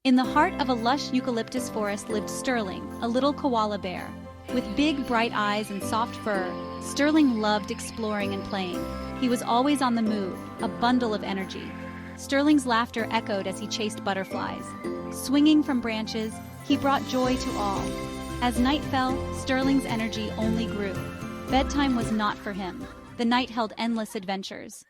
In the heart of a lush eucalyptus forest lived Sterling, a little koala bear. With big, bright eyes and soft fur, Sterling loved exploring and playing. He was always on the move, a bundle of energy. Sterling's laughter echoed as he chased butterflies. Swinging from branches, he brought joy to all. As night fell, Sterling's energy only grew. Bedtime was not for him. The night held endless adventures.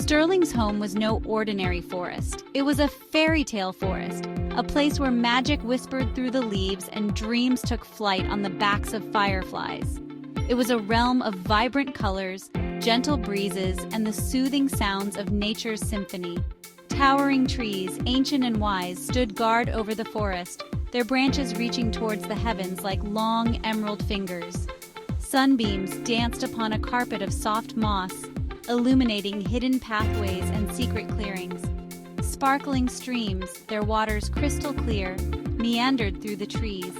Sterling's home was no ordinary forest. It was a fairy tale forest, a place where magic whispered through the leaves and dreams took flight on the backs of fireflies. It was a realm of vibrant colors, gentle breezes, and the soothing sounds of nature's symphony. Towering trees, ancient and wise, stood guard over the forest, their branches reaching towards the heavens like long emerald fingers. Sunbeams danced upon a carpet of soft moss, illuminating hidden pathways and secret clearings. Sparkling streams, their waters crystal clear, meandered through the trees,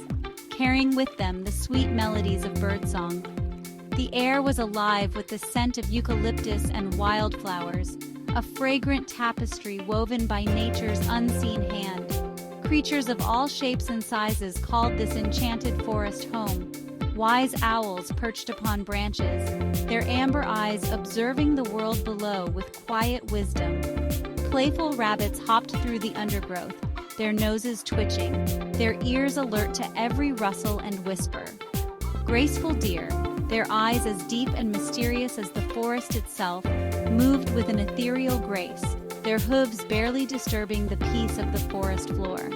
carrying with them the sweet melodies of birdsong. The air was alive with the scent of eucalyptus and wildflowers, a fragrant tapestry woven by nature's unseen hand. Creatures of all shapes and sizes called this enchanted forest home. Wise owls perched upon branches, their amber eyes observing the world below with quiet wisdom. Playful rabbits hopped through the undergrowth, their noses twitching, their ears alert to every rustle and whisper. Graceful deer, their eyes as deep and mysterious as the forest itself, moved with an ethereal grace, their hooves barely disturbing the peace of the forest floor.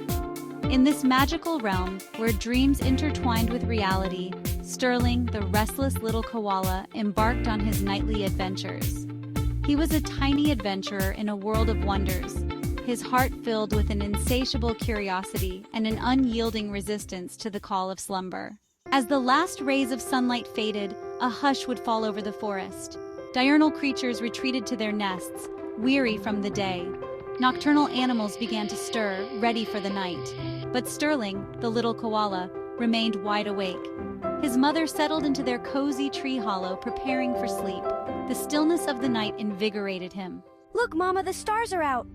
In this magical realm, where dreams intertwined with reality, Sterling, the restless little koala, embarked on his nightly adventures. He was a tiny adventurer in a world of wonders, his heart filled with an insatiable curiosity and an unyielding resistance to the call of slumber. As the last rays of sunlight faded, a hush would fall over the forest. Diurnal creatures retreated to their nests, weary from the day. Nocturnal animals began to stir, ready for the night. But Sterling, the little koala, remained wide awake. His mother settled into their cozy tree hollow, preparing for sleep. The stillness of the night invigorated him. Look, Mama, the stars are out.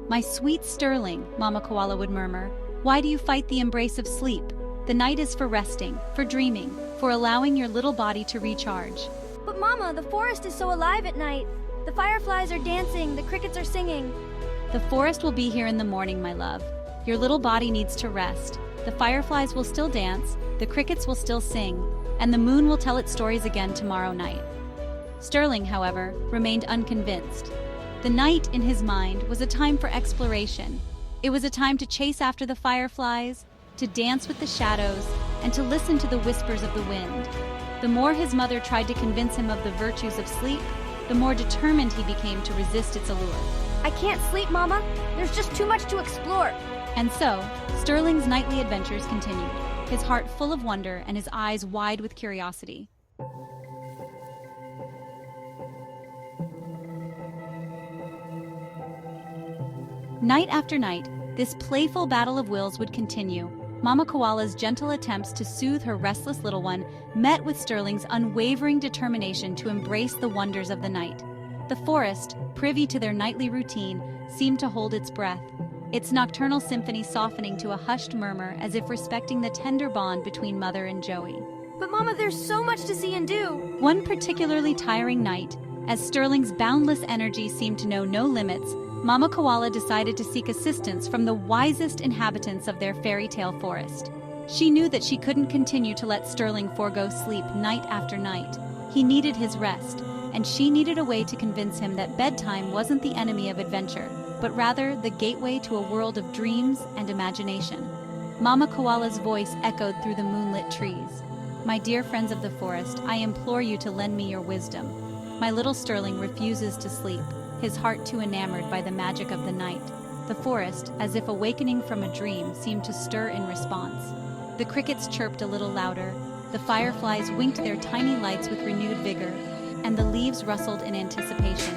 My sweet Sterling, Mama Koala would murmur, why do you fight the embrace of sleep? The night is for resting, for dreaming, for allowing your little body to recharge. But Mama, the forest is so alive at night. The fireflies are dancing, the crickets are singing. The forest will be here in the morning, my love. Your little body needs to rest. The fireflies will still dance, the crickets will still sing, and the moon will tell its stories again tomorrow night. Sterling, however, remained unconvinced. The night, in his mind, was a time for exploration. It was a time to chase after the fireflies, to dance with the shadows, and to listen to the whispers of the wind. The more his mother tried to convince him of the virtues of sleep, the more determined he became to resist its allure. I can't sleep, Mama. There's just too much to explore. And so, Sterling's nightly adventures continued, his heart full of wonder and his eyes wide with curiosity. Night after night, this playful battle of wills would continue. Mama Koala's gentle attempts to soothe her restless little one met with Sterling's unwavering determination to embrace the wonders of the night. The forest, privy to their nightly routine, seemed to hold its breath, its nocturnal symphony softening to a hushed murmur as if respecting the tender bond between Mother and Joey. But Mama, there's so much to see and do. One particularly tiring night, as Sterling's boundless energy seemed to know no limits, Mama Koala decided to seek assistance from the wisest inhabitants of their fairy tale forest. She knew that she couldn't continue to let Sterling forego sleep night after night. He needed his rest, and she needed a way to convince him that bedtime wasn't the enemy of adventure, but rather the gateway to a world of dreams and imagination. Mama Koala's voice echoed through the moonlit trees. My dear friends of the forest, I implore you to lend me your wisdom. My little Sterling refuses to sleep, his heart too enamored by the magic of the night. The forest, as if awakening from a dream, seemed to stir in response. The crickets chirped a little louder, the fireflies winked their tiny lights with renewed vigor, and the leaves rustled in anticipation.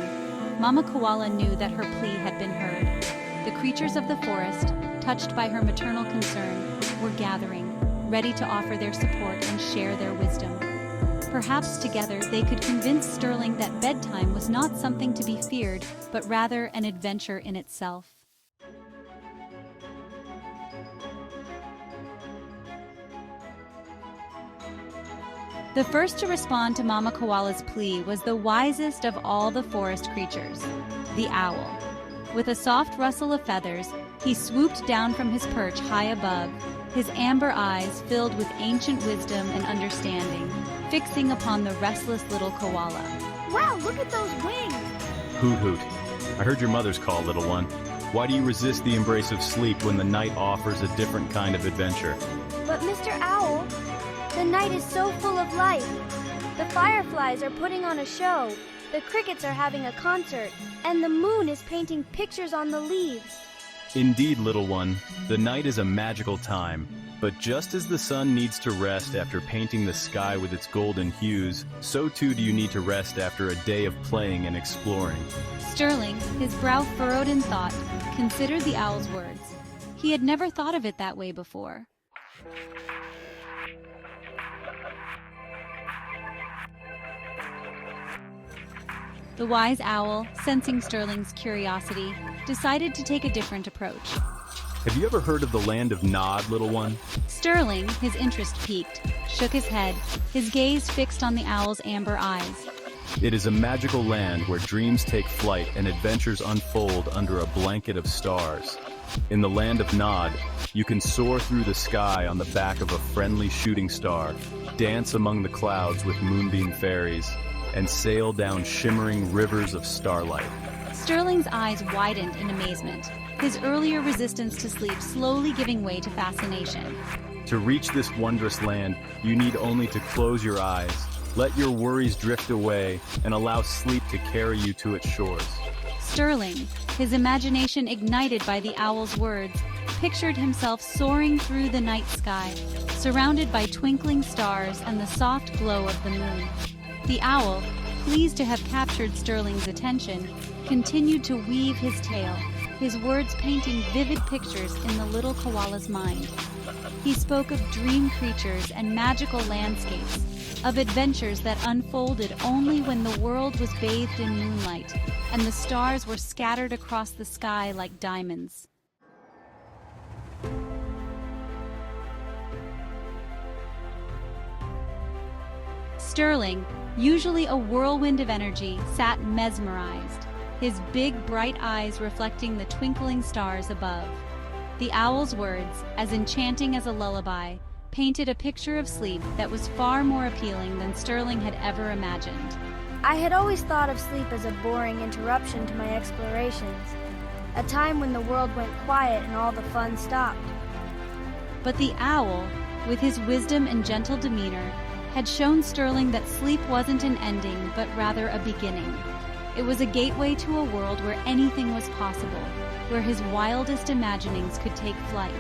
Mama Koala knew that her plea had been heard. The creatures of the forest, touched by her maternal concern, were gathering, ready to offer their support and share their wisdom. Perhaps together they could convince Sterling that bedtime was not something to be feared, but rather an adventure in itself. The first to respond to Mama Koala's plea was the wisest of all the forest creatures, the owl. With a soft rustle of feathers, he swooped down from his perch high above, his amber eyes filled with ancient wisdom and understanding, fixing upon the restless little koala. Wow, look at those wings! Hoot hoot. I heard your mother's call, little one. Why do you resist the embrace of sleep when the night offers a different kind of adventure? But Mr. Owl, the night is so full of life. The fireflies are putting on a show, the crickets are having a concert, and the moon is painting pictures on the leaves. Indeed, little one, the night is a magical time. But just as the sun needs to rest after painting the sky with its golden hues, so too do you need to rest after a day of playing and exploring. Sterling, his brow furrowed in thought, considered the owl's words. He had never thought of it that way before. The wise owl, sensing Sterling's curiosity, decided to take a different approach. Have you ever heard of the land of Nod, little one? Sterling, his interest piqued, shook his head, his gaze fixed on the owl's amber eyes. It is a magical land where dreams take flight and adventures unfold under a blanket of stars. In the land of Nod, you can soar through the sky on the back of a friendly shooting star, dance among the clouds with moonbeam fairies, and sail down shimmering rivers of starlight. Sterling's eyes widened in amazement, his earlier resistance to sleep slowly giving way to fascination. To reach this wondrous land, you need only to close your eyes, let your worries drift away, and allow sleep to carry you to its shores. Sterling, his imagination ignited by the owl's words, pictured himself soaring through the night sky, surrounded by twinkling stars and the soft glow of the moon. The owl, pleased to have captured Sterling's attention, continued to weave his tale, his words painting vivid pictures in the little koala's mind. He spoke of dream creatures and magical landscapes, of adventures that unfolded only when the world was bathed in moonlight, and the stars were scattered across the sky like diamonds. Sterling, usually a whirlwind of energy, sat mesmerized, his big, bright eyes reflecting the twinkling stars above. The owl's words, as enchanting as a lullaby, painted a picture of sleep that was far more appealing than Sterling had ever imagined. I had always thought of sleep as a boring interruption to my explorations, a time when the world went quiet and all the fun stopped. But the owl, with his wisdom and gentle demeanor, had shown Sterling that sleep wasn't an ending, but rather a beginning. It was a gateway to a world where anything was possible, where his wildest imaginings could take flight.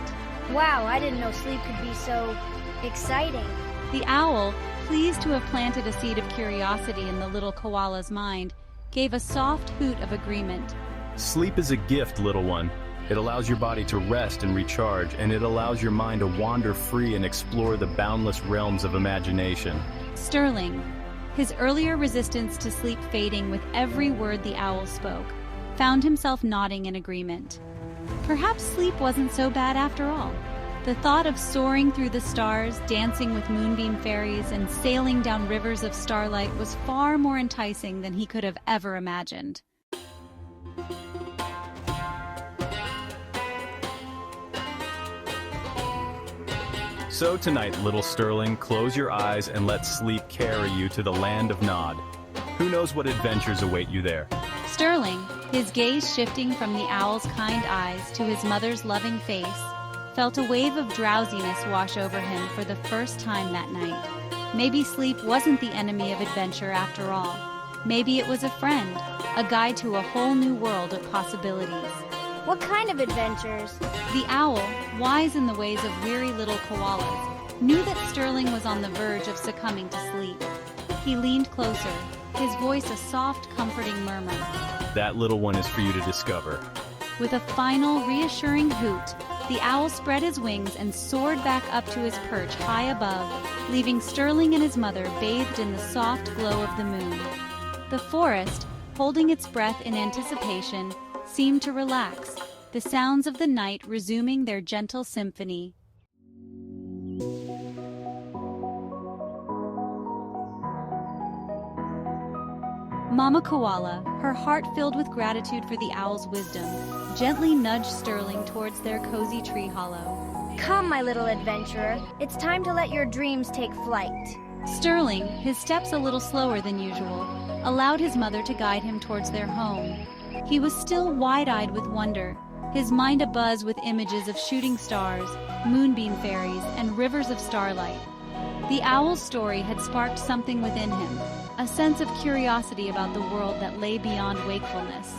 Wow, I didn't know sleep could be so exciting. The owl, pleased to have planted a seed of curiosity in the little koala's mind, gave a soft hoot of agreement. Sleep is a gift, little one. It allows your body to rest and recharge, and it allows your mind to wander free and explore the boundless realms of imagination. Sterling, his earlier resistance to sleep fading with every word the owl spoke, found himself nodding in agreement. Perhaps sleep wasn't so bad after all. The thought of soaring through the stars, dancing with moonbeam fairies, and sailing down rivers of starlight was far more enticing than he could have ever imagined. So tonight, little Sterling, close your eyes and let sleep carry you to the land of Nod. Who knows what adventures await you there? Sterling, his gaze shifting from the owl's kind eyes to his mother's loving face, felt a wave of drowsiness wash over him for the first time that night. Maybe sleep wasn't the enemy of adventure after all. Maybe it was a friend, a guide to a whole new world of possibilities. What kind of adventures? The owl, wise in the ways of weary little koalas, knew that Sterling was on the verge of succumbing to sleep. He leaned closer, his voice a soft, comforting murmur. That little one is for you to discover. With a final, reassuring hoot, the owl spread his wings and soared back up to his perch high above, leaving Sterling and his mother bathed in the soft glow of the moon. The forest, holding its breath in anticipation, seemed to relax, the sounds of the night resuming their gentle symphony. Mama Koala, her heart filled with gratitude for the owl's wisdom, gently nudged Sterling towards their cozy tree hollow. Come, my little adventurer. It's time to let your dreams take flight. Sterling, his steps a little slower than usual, allowed his mother to guide him towards their home. He was still wide-eyed with wonder, his mind abuzz with images of shooting stars, moonbeam fairies, and rivers of starlight. The owl's story had sparked something within him, a sense of curiosity about the world that lay beyond wakefulness.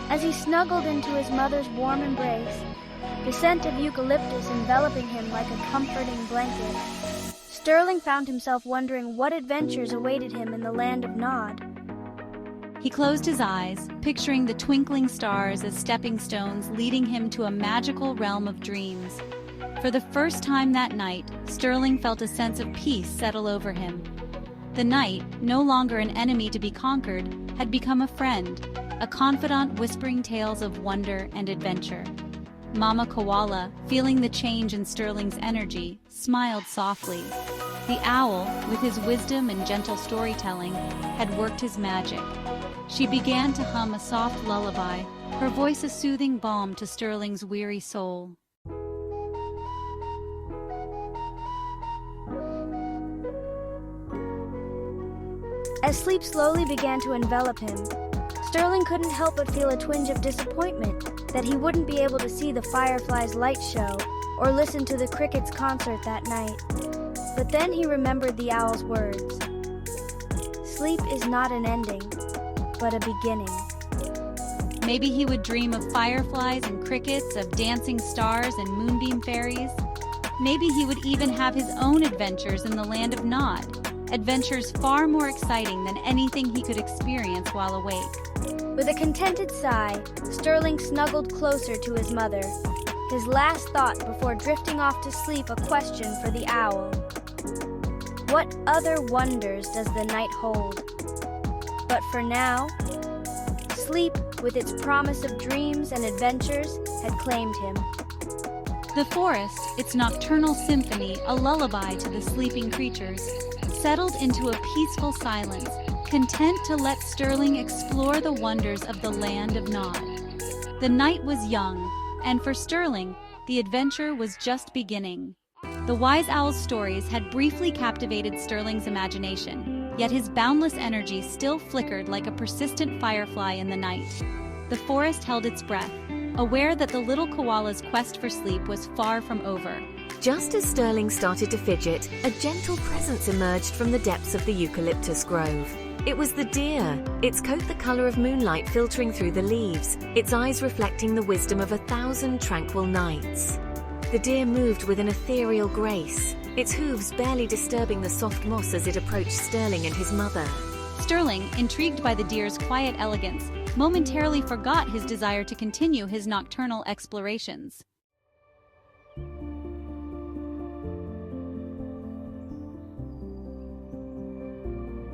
As he snuggled into his mother's warm embrace, the scent of eucalyptus enveloping him like a comforting blanket, Sterling found himself wondering what adventures awaited him in the land of Nod. He closed his eyes, picturing the twinkling stars as stepping stones leading him to a magical realm of dreams. For the first time that night, Sterling felt a sense of peace settle over him. The night, no longer an enemy to be conquered, had become a friend, a confidant whispering tales of wonder and adventure. Mama Koala, feeling the change in Sterling's energy, smiled softly. The owl, with his wisdom and gentle storytelling, had worked his magic. She began to hum a soft lullaby, her voice a soothing balm to Sterling's weary soul. As sleep slowly began to envelop him, Sterling couldn't help but feel a twinge of disappointment that he wouldn't be able to see the fireflies' light show or listen to the crickets' concert that night. But then he remembered the owl's words. Sleep is not an ending, but a beginning. Maybe he would dream of fireflies and crickets, of dancing stars and moonbeam fairies. Maybe he would even have his own adventures in the land of Nod. Adventures far more exciting than anything he could experience while awake. With a contented sigh, Sterling snuggled closer to his mother, his last thought before drifting off to sleep a question for the owl. What other wonders does the night hold? But for now, sleep, with its promise of dreams and adventures, had claimed him. The forest, its nocturnal symphony, a lullaby to the sleeping creatures, settled into a peaceful silence, content to let Sterling explore the wonders of the land of Nod. The night was young, and for Sterling, the adventure was just beginning. The wise owl's stories had briefly captivated Sterling's imagination, yet his boundless energy still flickered like a persistent firefly in the night. The forest held its breath, aware that the little koala's quest for sleep was far from over. Just as Sterling started to fidget, a gentle presence emerged from the depths of the eucalyptus grove. It was the deer, its coat the color of moonlight filtering through the leaves, its eyes reflecting the wisdom of 1,000 tranquil nights. The deer moved with an ethereal grace, its hooves barely disturbing the soft moss as it approached Sterling and his mother. Sterling, intrigued by the deer's quiet elegance, momentarily forgot his desire to continue his nocturnal explorations.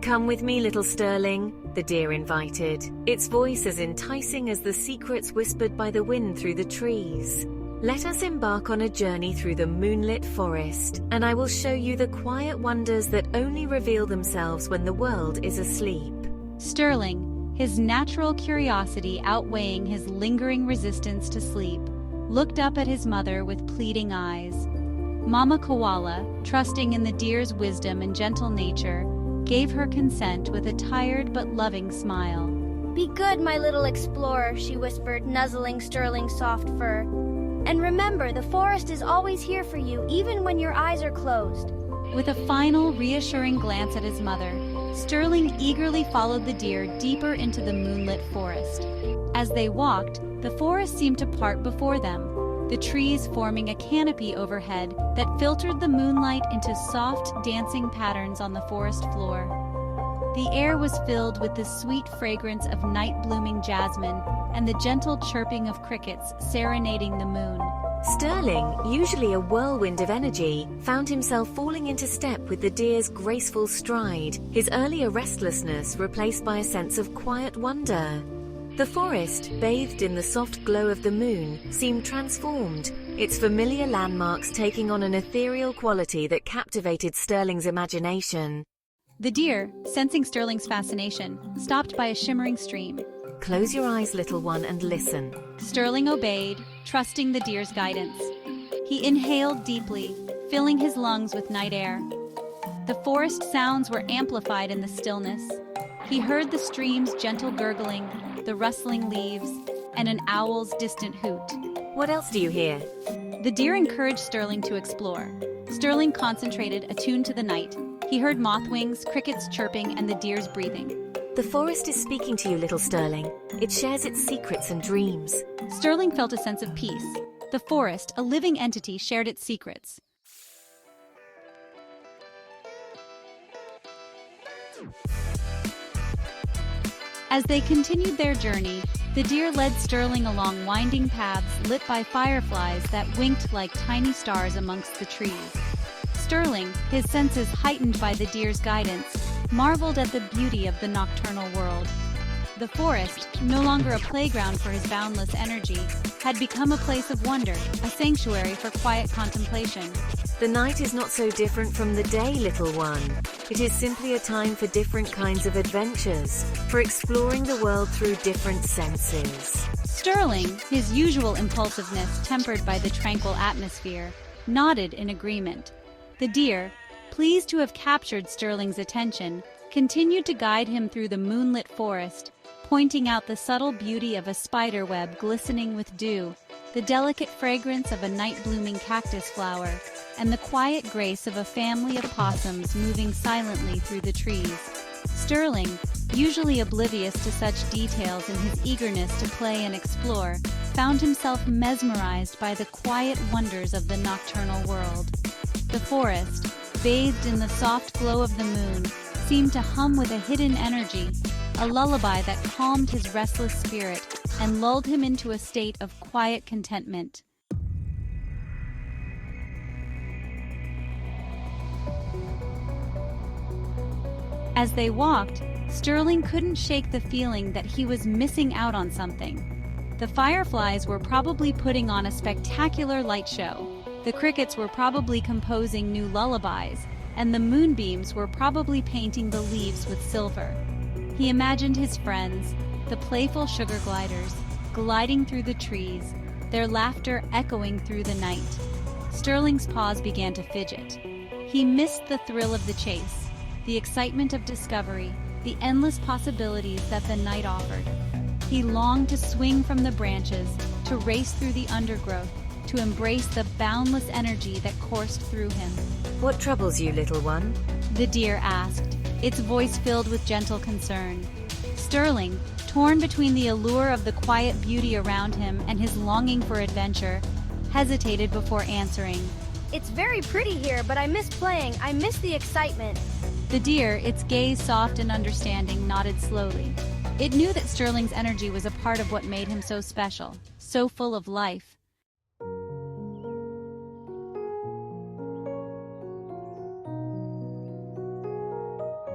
"Come with me, little Sterling," the deer invited, its voice as enticing as the secrets whispered by the wind through the trees. "Let us embark on a journey through the moonlit forest, and I will show you the quiet wonders that only reveal themselves when the world is asleep." Sterling, his natural curiosity outweighing his lingering resistance to sleep, looked up at his mother with pleading eyes. Mama Koala, trusting in the deer's wisdom and gentle nature, gave her consent with a tired but loving smile. "Be good, my little explorer," she whispered, nuzzling Sterling's soft fur. "And remember, the forest is always here for you, even when your eyes are closed." With a final reassuring glance at his mother, Sterling eagerly followed the deer deeper into the moonlit forest. As they walked, the forest seemed to part before them, the trees forming a canopy overhead that filtered the moonlight into soft, dancing patterns on the forest floor. The air was filled with the sweet fragrance of night-blooming jasmine and the gentle chirping of crickets serenading the moon. Sterling, usually a whirlwind of energy, found himself falling into step with the deer's graceful stride, his earlier restlessness replaced by a sense of quiet wonder. The forest, bathed in the soft glow of the moon, seemed transformed, its familiar landmarks taking on an ethereal quality that captivated Sterling's imagination. The deer, sensing Sterling's fascination, stopped by a shimmering stream. Close your eyes, little one, and listen. Sterling obeyed, trusting the deer's guidance. He inhaled deeply, filling his lungs with night air. The forest sounds were amplified in the stillness. He heard the stream's gentle gurgling, the rustling leaves, and an owl's distant hoot. What else do you hear? The deer encouraged Sterling to explore. Sterling concentrated, attuned to the night. He heard moth wings, crickets chirping, and the deer's breathing. The forest is speaking to you, little Sterling. It shares its secrets and dreams. Sterling felt a sense of peace. The forest, a living entity, shared its secrets. As they continued their journey, the deer led Sterling along winding paths lit by fireflies that winked like tiny stars amongst the trees. Sterling, his senses heightened by the deer's guidance, marveled at the beauty of the nocturnal world. The forest, no longer a playground for his boundless energy, had become a place of wonder, a sanctuary for quiet contemplation. The night is not so different from the day, little one. It is simply a time for different kinds of adventures, for exploring the world through different senses. Sterling, his usual impulsiveness tempered by the tranquil atmosphere, nodded in agreement. The deer, pleased to have captured Sterling's attention, continued to guide him through the moonlit forest, pointing out the subtle beauty of a spider web glistening with dew, the delicate fragrance of a night-blooming cactus flower, and the quiet grace of a family of possums moving silently through the trees. Sterling, usually oblivious to such details in his eagerness to play and explore, found himself mesmerized by the quiet wonders of the nocturnal world. The forest, bathed in the soft glow of the moon, seemed to hum with a hidden energy, a lullaby that calmed his restless spirit and lulled him into a state of quiet contentment. As they walked, Sterling couldn't shake the feeling that he was missing out on something. The fireflies were probably putting on a spectacular light show. The crickets were probably composing new lullabies, and the moonbeams were probably painting the leaves with silver. He imagined his friends, the playful sugar gliders, gliding through the trees, their laughter echoing through the night. Sterling's paws began to fidget. He missed the thrill of the chase, the excitement of discovery, the endless possibilities that the night offered. He longed to swing from the branches, to race through the undergrowth, to embrace the boundless energy that coursed through him. What troubles you, little one? The deer asked, its voice filled with gentle concern. Sterling, torn between the allure of the quiet beauty around him and his longing for adventure, hesitated before answering. It's very pretty here, but I miss playing. I miss the excitement. The deer, its gaze soft and understanding, nodded slowly. It knew that Sterling's energy was a part of what made him so special, so full of life.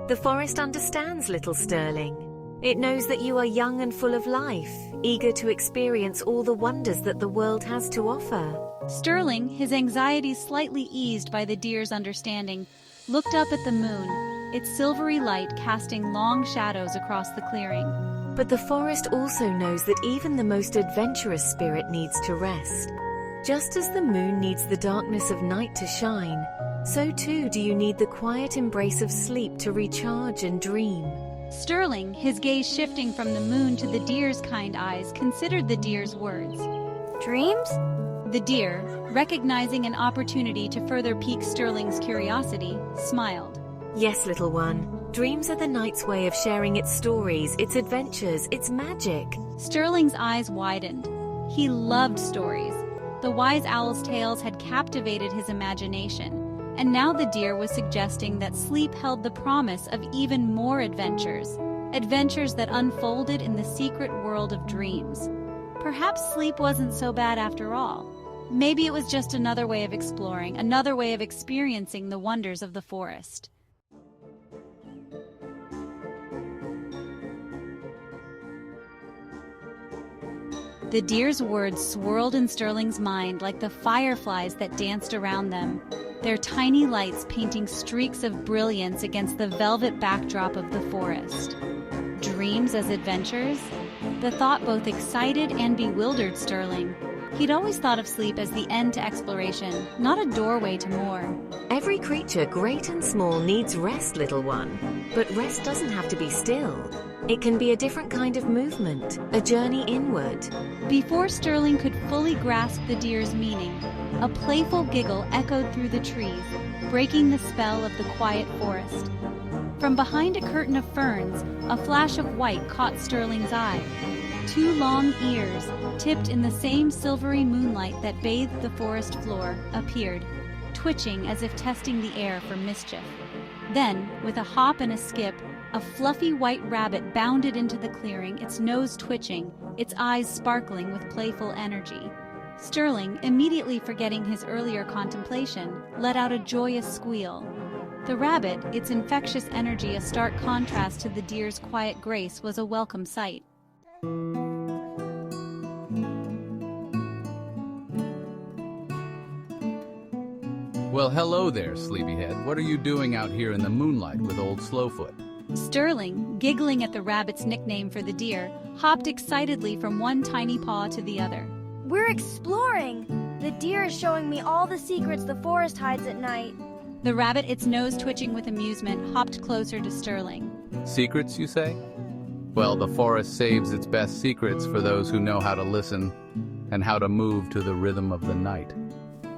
The forest understands, little Sterling. It knows that you are young and full of life, eager to experience all the wonders that the world has to offer. Sterling, his anxieties slightly eased by the deer's understanding, looked up at the moon, its silvery light casting long shadows across the clearing. But the forest also knows that even the most adventurous spirit needs to rest. Just as the moon needs the darkness of night to shine, so too do you need the quiet embrace of sleep to recharge and dream. Sterling, his gaze shifting from the moon to the deer's kind eyes, considered the deer's words. Dreams? The deer, recognizing an opportunity to further pique Sterling's curiosity, smiled. Yes, little one. Dreams are the night's way of sharing its stories, its adventures, its magic. Sterling's eyes widened. He loved stories. The wise owl's tales had captivated his imagination, and now the deer was suggesting that sleep held the promise of even more adventures, adventures that unfolded in the secret world of dreams. Perhaps sleep wasn't so bad after all. Maybe it was just another way of exploring, another way of experiencing the wonders of the forest. The deer's words swirled in Sterling's mind like the fireflies that danced around them, their tiny lights painting streaks of brilliance against the velvet backdrop of the forest. Dreams as adventures? The thought both excited and bewildered Sterling. He'd always thought of sleep as the end to exploration, not a doorway to more. Every creature, great and small, needs rest, little one. But rest doesn't have to be still. It can be a different kind of movement, a journey inward. Before Sterling could fully grasp the deer's meaning, a playful giggle echoed through the trees, breaking the spell of the quiet forest. From behind a curtain of ferns, a flash of white caught Sterling's eye. Two long ears, tipped in the same silvery moonlight that bathed the forest floor, appeared, twitching as if testing the air for mischief. Then, with a hop and a skip, a fluffy white rabbit bounded into the clearing, its nose twitching, its eyes sparkling with playful energy. Sterling, immediately forgetting his earlier contemplation, let out a joyous squeal. The rabbit, its infectious energy a stark contrast to the deer's quiet grace, was a welcome sight. Well, hello there, sleepyhead. What are you doing out here in the moonlight with old Slowfoot? Sterling, giggling at the rabbit's nickname for the deer, hopped excitedly from one tiny paw to the other. We're exploring! The deer is showing me all the secrets the forest hides at night. The rabbit, its nose twitching with amusement, hopped closer to Sterling. Secrets, you say? Well, the forest saves its best secrets for those who know how to listen and how to move to the rhythm of the night.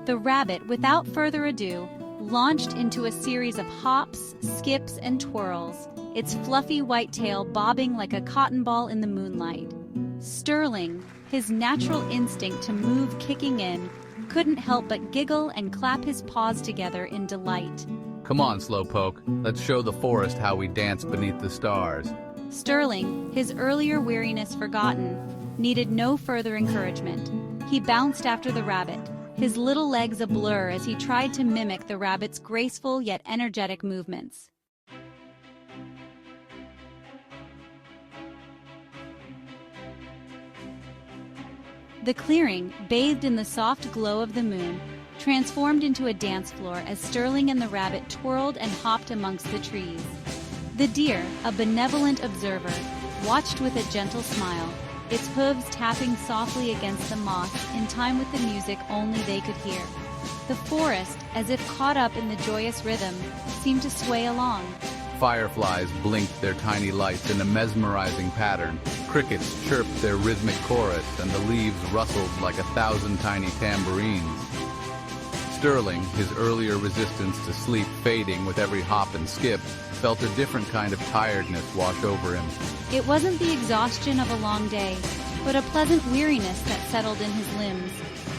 The rabbit, without further ado, launched into a series of hops, skips, and twirls, its fluffy white tail bobbing like a cotton ball in the moonlight. Sterling, his natural instinct to move kicking in, couldn't help but giggle and clap his paws together in delight. Come on, Slowpoke. Let's show the forest how we dance beneath the stars. Sterling, his earlier weariness forgotten, needed no further encouragement. He bounced after the rabbit, his little legs a blur as he tried to mimic the rabbit's graceful yet energetic movements. The clearing, bathed in the soft glow of the moon, transformed into a dance floor as Sterling and the rabbit twirled and hopped amongst the trees. The deer, a benevolent observer, watched with a gentle smile, its hooves tapping softly against the moss in time with the music only they could hear. The forest, as if caught up in the joyous rhythm, seemed to sway along. Fireflies blinked their tiny lights in a mesmerizing pattern. Crickets chirped their rhythmic chorus, and the leaves rustled like 1,000 tiny tambourines. Sterling, his earlier resistance to sleep fading with every hop and skip, felt a different kind of tiredness wash over him. It wasn't the exhaustion of a long day, but a pleasant weariness that settled in his limbs,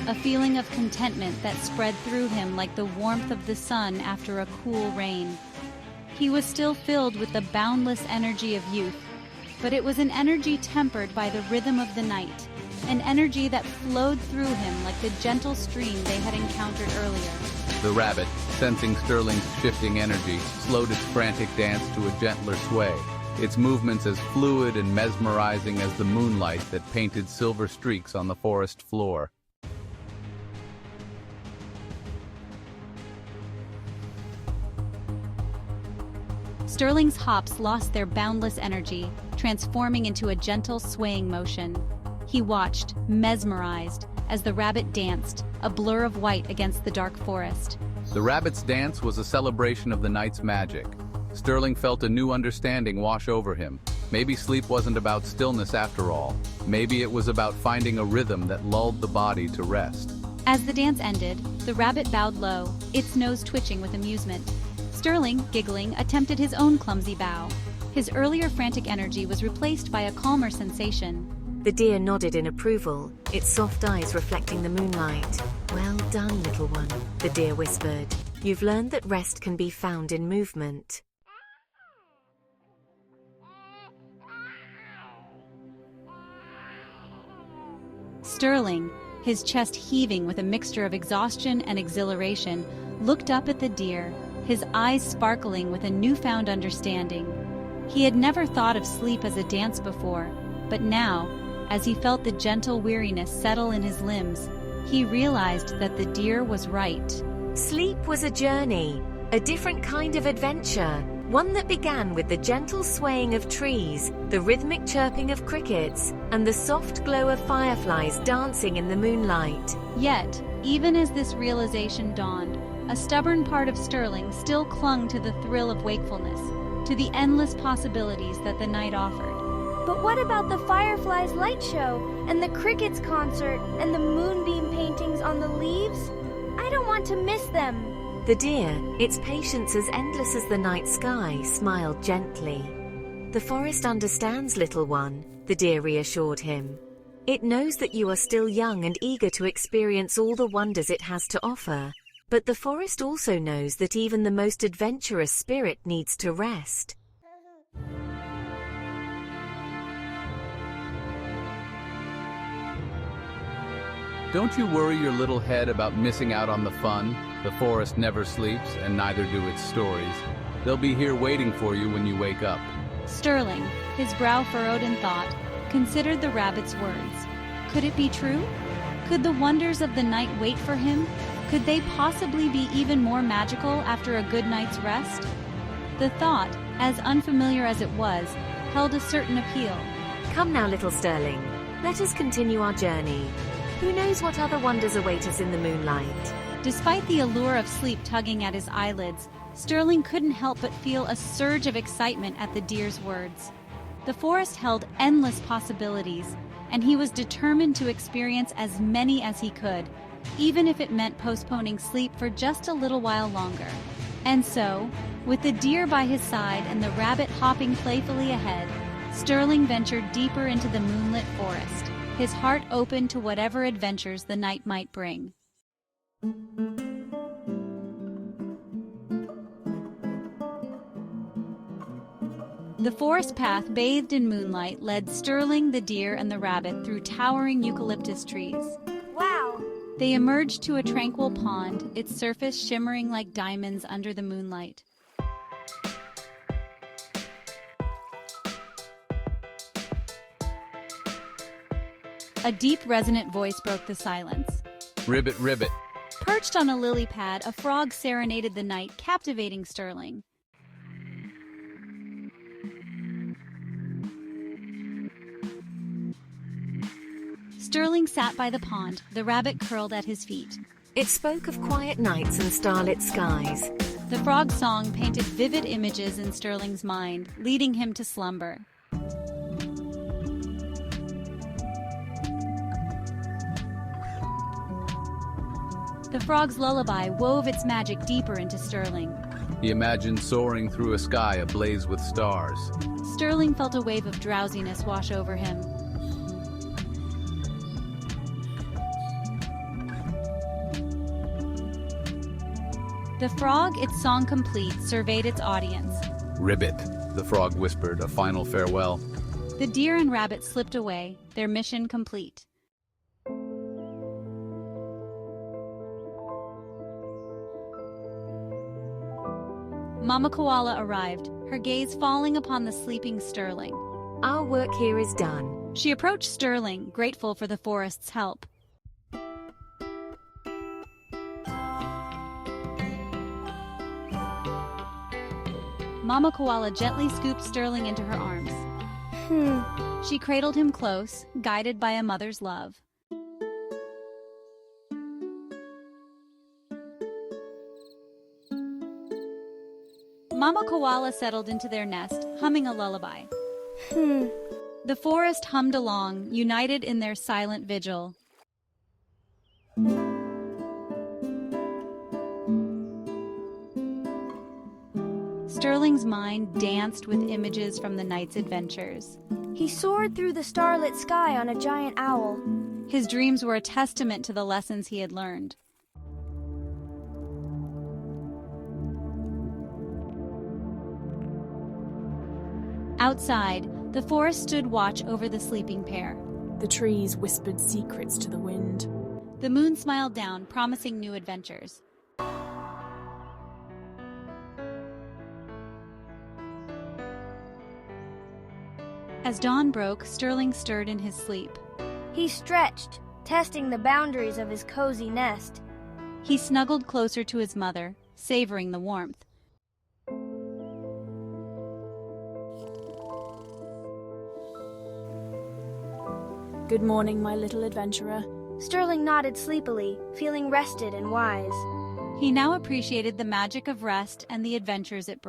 a feeling of contentment that spread through him like the warmth of the sun after a cool rain. He was still filled with the boundless energy of youth, but it was an energy tempered by the rhythm of the night, an energy that flowed through him like the gentle stream they had encountered earlier. The rabbit, sensing Sterling's shifting energy, slowed its frantic dance to a gentler sway, its movements as fluid and mesmerizing as the moonlight that painted silver streaks on the forest floor. Sterling's hops lost their boundless energy, transforming into a gentle swaying motion. He watched, mesmerized, as the rabbit danced, a blur of white against the dark forest. The rabbit's dance was a celebration of the night's magic. Sterling felt a new understanding wash over him. Maybe sleep wasn't about stillness after all. Maybe it was about finding a rhythm that lulled the body to rest. As the dance ended, the rabbit bowed low, its nose twitching with amusement. Sterling, giggling, attempted his own clumsy bow. His earlier frantic energy was replaced by a calmer sensation. The deer nodded in approval, its soft eyes reflecting the moonlight. "Well done, little one," the deer whispered. "You've learned that rest can be found in movement." Sterling, his chest heaving with a mixture of exhaustion and exhilaration, looked up at the deer, his eyes sparkling with a newfound understanding. He had never thought of sleep as a dance before, but now, as he felt the gentle weariness settle in his limbs, he realized that the deer was right. Sleep was a journey, a different kind of adventure, one that began with the gentle swaying of trees, the rhythmic chirping of crickets, and the soft glow of fireflies dancing in the moonlight. Yet, even as this realization dawned, a stubborn part of Sterling still clung to the thrill of wakefulness, to the endless possibilities that the night offered. But what about the fireflies' light show, and the crickets' concert, and the moonbeam paintings on the leaves? I don't want to miss them. The deer, its patience as endless as the night sky, smiled gently. The forest understands, little one, the deer reassured him. It knows that you are still young and eager to experience all the wonders it has to offer. But the forest also knows that even the most adventurous spirit needs to rest. Don't you worry your little head about missing out on the fun. The forest never sleeps, and neither do its stories. They'll be here waiting for you when you wake up. Sterling, his brow furrowed in thought, considered the rabbit's words. Could it be true? Could the wonders of the night wait for him? Could they possibly be even more magical after a good night's rest? The thought, as unfamiliar as it was, held a certain appeal. Come now, little Sterling. Let us continue our journey. Who knows what other wonders await us in the moonlight? Despite the allure of sleep tugging at his eyelids, Sterling couldn't help but feel a surge of excitement at the deer's words. The forest held endless possibilities, and he was determined to experience as many as he could, even if it meant postponing sleep for just a little while longer. And so, with the deer by his side and the rabbit hopping playfully ahead, Sterling ventured deeper into the moonlit forest, his heart open to whatever adventures the night might bring. The forest path bathed in moonlight led Sterling, the deer, and the rabbit through towering eucalyptus trees. Wow! They emerged to a tranquil pond, its surface shimmering like diamonds under the moonlight. A deep, resonant voice broke the silence. Ribbit, ribbit. Perched on a lily pad, a frog serenaded the night, captivating Sterling. Sterling sat by the pond, the rabbit curled at his feet. It spoke of quiet nights and starlit skies. The frog's song painted vivid images in Sterling's mind, leading him to slumber. The frog's lullaby wove its magic deeper into Sterling. He imagined soaring through a sky ablaze with stars. Sterling felt a wave of drowsiness wash over him. The frog, its song complete, surveyed its audience. Ribbit, the frog whispered, a final farewell. The deer and rabbit slipped away, their mission complete. Mama Koala arrived, her gaze falling upon the sleeping Sterling. Our work here is done. She approached Sterling, grateful for the forest's help. Mama Koala gently scooped Sterling into her arms. She cradled him close, guided by a mother's love. Mama Koala settled into their nest, humming a lullaby. The forest hummed along, united in their silent vigil. Sterling's mind danced with images from the night's adventures. He soared through the starlit sky on a giant owl. His dreams were a testament to the lessons he had learned. Outside, the forest stood watch over the sleeping pair. The trees whispered secrets to the wind. The moon smiled down, promising new adventures. As dawn broke, Sterling stirred in his sleep. He stretched, testing the boundaries of his cozy nest. He snuggled closer to his mother, savoring the warmth. Good morning, my little adventurer. Sterling nodded sleepily, feeling rested and wise. He now appreciated the magic of rest and the adventures it brought.